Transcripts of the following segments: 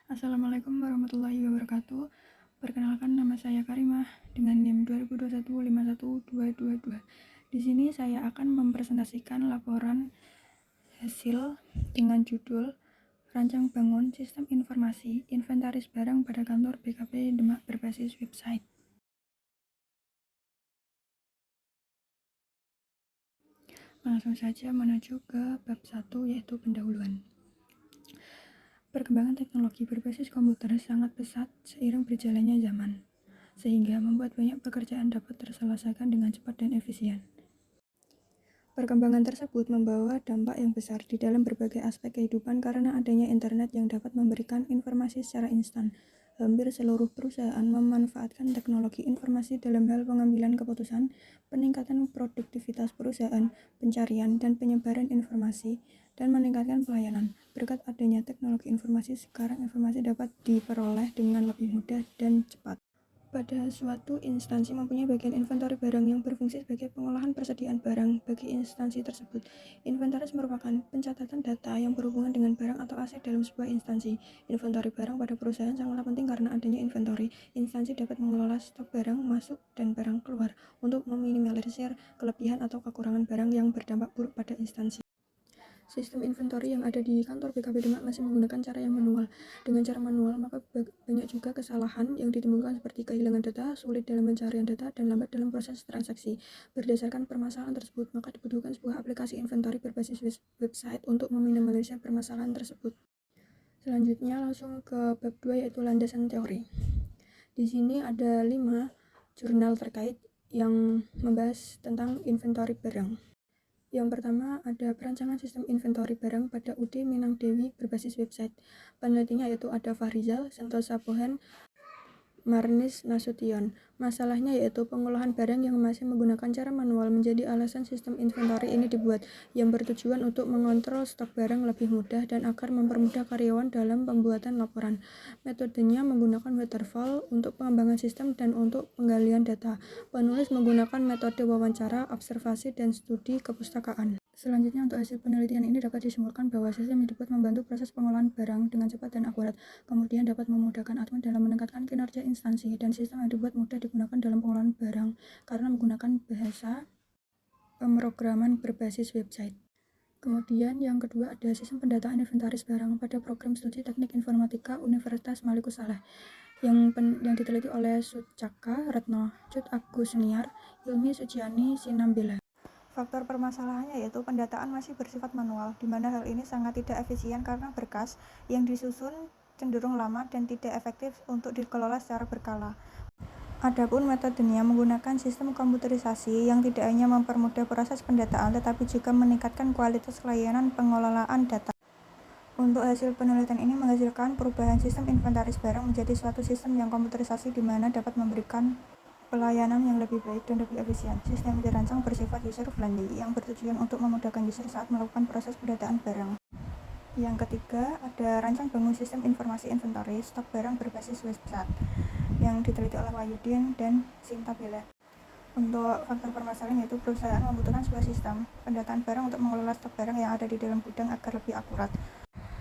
Assalamualaikum warahmatullahi wabarakatuh. Perkenalkan, nama saya Karimah dengan NIM 2021 51222. Di sini saya akan mempresentasikan laporan hasil dengan judul Rancang Bangun Sistem Informasi Inventaris Barang pada Kantor BKP Demak berbasis website. Langsung saja menuju ke bab 1, yaitu pendahuluan. Perkembangan teknologi berbasis komputer sangat pesat seiring berjalannya zaman, sehingga membuat banyak pekerjaan dapat terselesaikan dengan cepat dan efisien. Perkembangan tersebut membawa dampak yang besar di dalam berbagai aspek kehidupan karena adanya internet yang dapat memberikan informasi secara instan. Hampir seluruh perusahaan memanfaatkan teknologi informasi dalam hal pengambilan keputusan, peningkatan produktivitas perusahaan, pencarian dan penyebaran informasi, dan meningkatkan pelayanan. Berkat adanya teknologi informasi, sekarang informasi dapat diperoleh dengan lebih mudah dan cepat. Pada suatu instansi mempunyai bagian inventory barang yang berfungsi sebagai pengolahan persediaan barang bagi instansi tersebut. Inventaris merupakan pencatatan data yang berhubungan dengan barang atau aset dalam sebuah instansi. Inventory barang pada perusahaan sangatlah penting karena adanya inventory, instansi dapat mengelola stok barang masuk dan barang keluar untuk meminimalisir kelebihan atau kekurangan barang yang berdampak buruk pada instansi. Sistem inventory yang ada di kantor BKP Demak masih menggunakan cara yang manual. Dengan cara manual, maka banyak juga kesalahan yang ditimbulkan seperti kehilangan data, sulit dalam pencarian data, dan lambat dalam proses transaksi. Berdasarkan permasalahan tersebut, maka dibutuhkan sebuah aplikasi inventory berbasis website untuk meminimalisir permasalahan tersebut. Selanjutnya langsung ke bab 2, yaitu landasan teori. Di sini ada 5 jurnal terkait yang membahas tentang inventory barang. Yang pertama ada perancangan sistem inventory barang pada UD Minang Dewi berbasis website. Penelitinya yaitu ada Fahrizal, Sentosa Pohan, Marnis Nasution. Masalahnya yaitu pengolahan barang yang masih menggunakan cara manual menjadi alasan sistem inventory ini dibuat, yang bertujuan untuk mengontrol stok barang lebih mudah dan agar mempermudah karyawan dalam pembuatan laporan. Metodenya menggunakan waterfall untuk pengembangan sistem dan untuk penggalian data. Penulis menggunakan metode wawancara, observasi, dan studi kepustakaan. Selanjutnya, untuk hasil penelitian ini dapat disimpulkan bahwa sistem yang dibuat membantu proses pengolahan barang dengan cepat dan akurat, kemudian dapat memudahkan admin dalam meningkatkan kinerja instansi, dan sistem yang dibuat mudah digunakan dalam pengolahan barang karena menggunakan bahasa pemrograman berbasis website. Kemudian yang kedua ada sistem pendataan inventaris barang pada program studi teknik informatika Universitas Maliku Saleh yang diteliti oleh Sucaka Retno, Cut Agus Niar, Ilmi Suciani Sinambela. Faktor permasalahannya yaitu pendataan masih bersifat manual, di mana hal ini sangat tidak efisien karena berkas yang disusun cenderung lama dan tidak efektif untuk dikelola secara berkala. Adapun metodenya menggunakan sistem komputerisasi yang tidak hanya mempermudah proses pendataan tetapi juga meningkatkan kualitas layanan pengelolaan data. Untuk hasil penelitian ini menghasilkan perubahan sistem inventaris barang menjadi suatu sistem yang komputerisasi di mana dapat memberikan pelayanan yang lebih baik dan lebih efisien. Sistem dirancang bersifat user-friendly yang bertujuan untuk memudahkan user saat melakukan proses pendataan barang. Yang ketiga, ada rancang bangun sistem informasi inventory stok barang berbasis website yang diteliti oleh Wahyudin dan Sinta Bella. Untuk faktor permasalahan yaitu perusahaan membutuhkan sebuah sistem pendataan barang untuk mengelola stok barang yang ada di dalam gudang agar lebih akurat.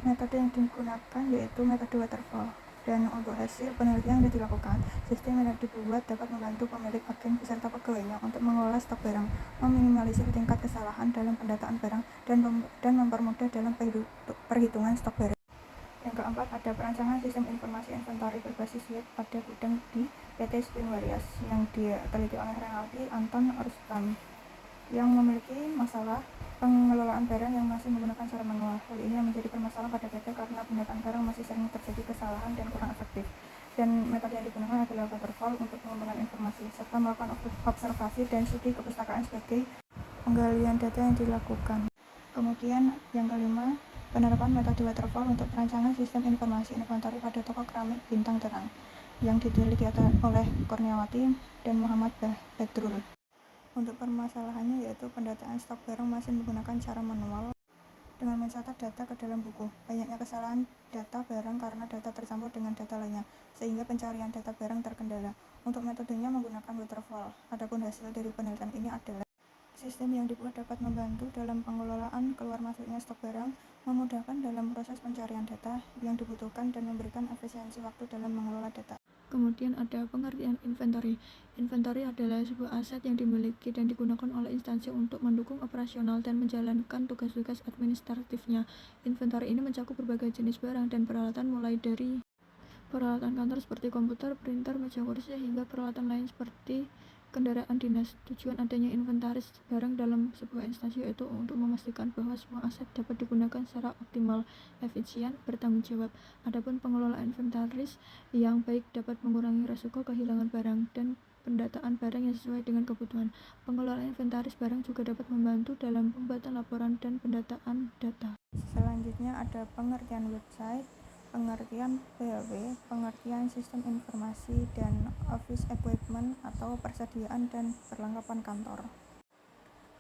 Metode yang digunakan yaitu metode waterfall. Dan untuk hasil penelitian yang dilakukan, sistem yang dibuat dapat membantu pemilik agen beserta pegawainya untuk mengelola stok barang, meminimalisir tingkat kesalahan dalam pendataan barang, dan mempermudah dalam perhitungan stok barang. Yang keempat, ada perancangan sistem informasi inventory berbasis web pada gudang di PT Spring Warriors yang diteliti oleh Renaldi Anton Rustam yang memiliki masalah pengelolaan barang yang masih menggunakan cara manual. Hal ini menjadi permasalahan pada PT karena pendataan barang masih sering terjadi kesalahan dan kurang efektif. Dan metode yang digunakan adalah waterfall untuk pengembangan informasi, serta melakukan observasi dan studi kepustakaan sebagai penggalian data yang dilakukan. Kemudian yang kelima, penerapan metode waterfall untuk perancangan sistem informasi inventory pada toko keramik Bintang Terang yang diteliti oleh Kurniawati dan Muhammad Badrul. Untuk permasalahannya yaitu pendataan stok barang masih menggunakan cara manual dengan mencatat data ke dalam buku. Banyaknya kesalahan data barang karena data tercampur dengan data lainnya, sehingga pencarian data barang terkendala. Untuk metodenya menggunakan waterfall. Adapun hasil dari penelitian ini adalah sistem yang dibuat dapat membantu dalam pengelolaan keluar masuknya stok barang, memudahkan dalam proses pencarian data yang dibutuhkan dan memberikan efisiensi waktu dalam mengelola data. Kemudian ada pengertian inventory. Inventory adalah sebuah aset yang dimiliki dan digunakan oleh instansi untuk mendukung operasional dan menjalankan tugas-tugas administratifnya. Inventory ini mencakup berbagai jenis barang dan peralatan, mulai dari peralatan kantor seperti komputer, printer, meja kursi, hingga peralatan lain seperti kendaraan dinas. Tujuan adanya inventaris barang dalam sebuah instansi yaitu untuk memastikan bahwa semua aset dapat digunakan secara optimal, efisien, bertanggung jawab. Adapun pengelolaan inventaris yang baik dapat mengurangi risiko kehilangan barang dan pendataan barang yang sesuai dengan kebutuhan. Pengelolaan inventaris barang juga dapat membantu dalam pembuatan laporan dan pendataan data. Selanjutnya ada pengertian website, pengertian PHP, pengertian sistem informasi, dan office equipment atau persediaan dan perlengkapan kantor.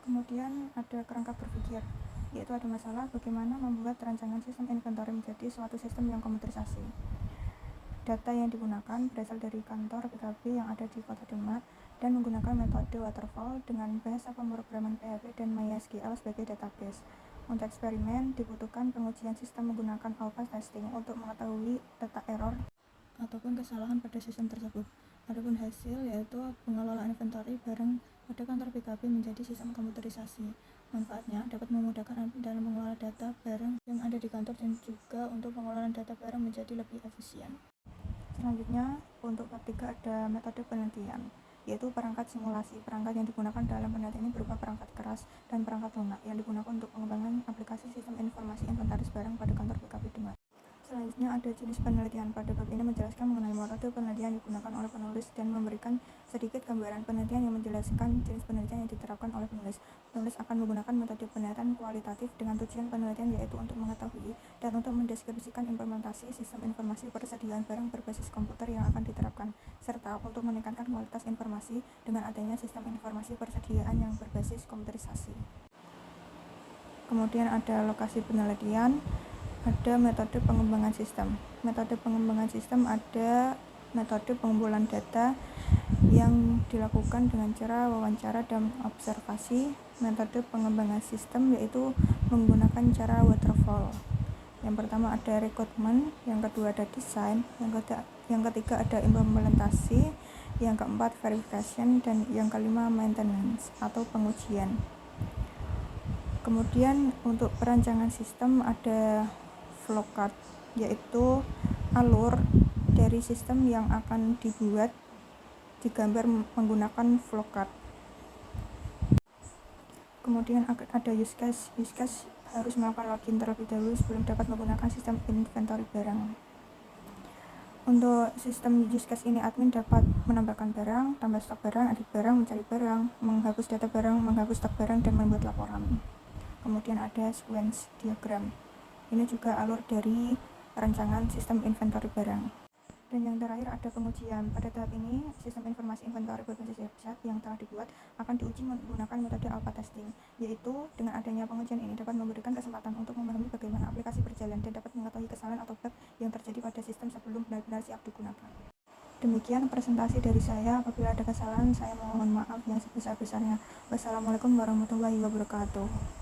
Kemudian ada kerangka berpikir, yaitu ada masalah bagaimana membuat rancangan sistem inventory menjadi suatu sistem yang komputerisasi. Data yang digunakan berasal dari kantor PKB yang ada di Kota Demak dan menggunakan metode waterfall dengan bahasa pemrograman PHP dan MySQL sebagai database. Untuk eksperimen, dibutuhkan pengujian sistem menggunakan alpha testing untuk mengetahui data error ataupun kesalahan pada sistem tersebut. Adapun hasil yaitu pengelolaan inventory barang pada kantor PKB menjadi sistem komputerisasi. Manfaatnya dapat memudahkan dalam mengelola data barang yang ada di kantor dan juga untuk pengelolaan data barang menjadi lebih efisien. Selanjutnya, untuk bab 3 ada metode penelitian, yaitu perangkat simulasi. Perangkat yang digunakan dalam penelitian ini berupa perangkat keras dan perangkat lunak yang digunakan untuk pengembangan aplikasi sistem informasi inventaris barang pada kantor PKB Demak. Selanjutnya ada jenis penelitian. Pada bab ini menjelaskan mengenai metode penelitian yang digunakan oleh penulis dan memberikan sedikit gambaran penelitian yang menjelaskan jenis penelitian yang diterapkan oleh penulis. Penulis akan menggunakan metode penelitian kualitatif dengan tujuan penelitian yaitu untuk mengetahui dan untuk mendeskripsikan implementasi sistem informasi persediaan barang berbasis komputer yang akan diterapkan, serta untuk meningkatkan kualitas informasi dengan adanya sistem informasi persediaan yang berbasis komputerisasi. Kemudian ada lokasi penelitian, ada metode pengembangan sistem. Metode pengembangan sistem ada metode pengumpulan data yang dilakukan dengan cara wawancara dan observasi. Metode pengembangan sistem yaitu menggunakan cara waterfall. Yang pertama ada rekrutmen, yang kedua ada desain, yang ketiga ada implementasi, yang keempat verification, dan yang kelima maintenance atau pengujian. Kemudian untuk perancangan sistem ada flowchart, yaitu alur dari sistem yang akan dibuat digambar menggunakan flowchart. Kemudian ada use case. Use case harus melakukan login terlebih dahulu sebelum dapat menggunakan sistem inventory barang. Untuk sistem use case ini, admin dapat menambahkan barang, tambah stok barang, edit barang, mencari barang, menghapus data barang, menghapus stok barang, dan membuat laporan. Kemudian ada sequence diagram. Ini juga alur dari rancangan sistem inventory barang. Dan yang terakhir ada pengujian. Pada tahap ini, sistem informasi inventory berbasis website yang telah dibuat akan diuji menggunakan metode alpha testing, yaitu dengan adanya pengujian ini dapat memberikan kesempatan untuk memahami bagaimana aplikasi berjalan dan dapat mengetahui kesalahan atau bug yang terjadi pada sistem sebelum benar-benar siap digunakan. Demikian presentasi dari saya. Apabila ada kesalahan, saya mohon maaf yang sebesar-besarnya. Wassalamualaikum warahmatullahi wabarakatuh.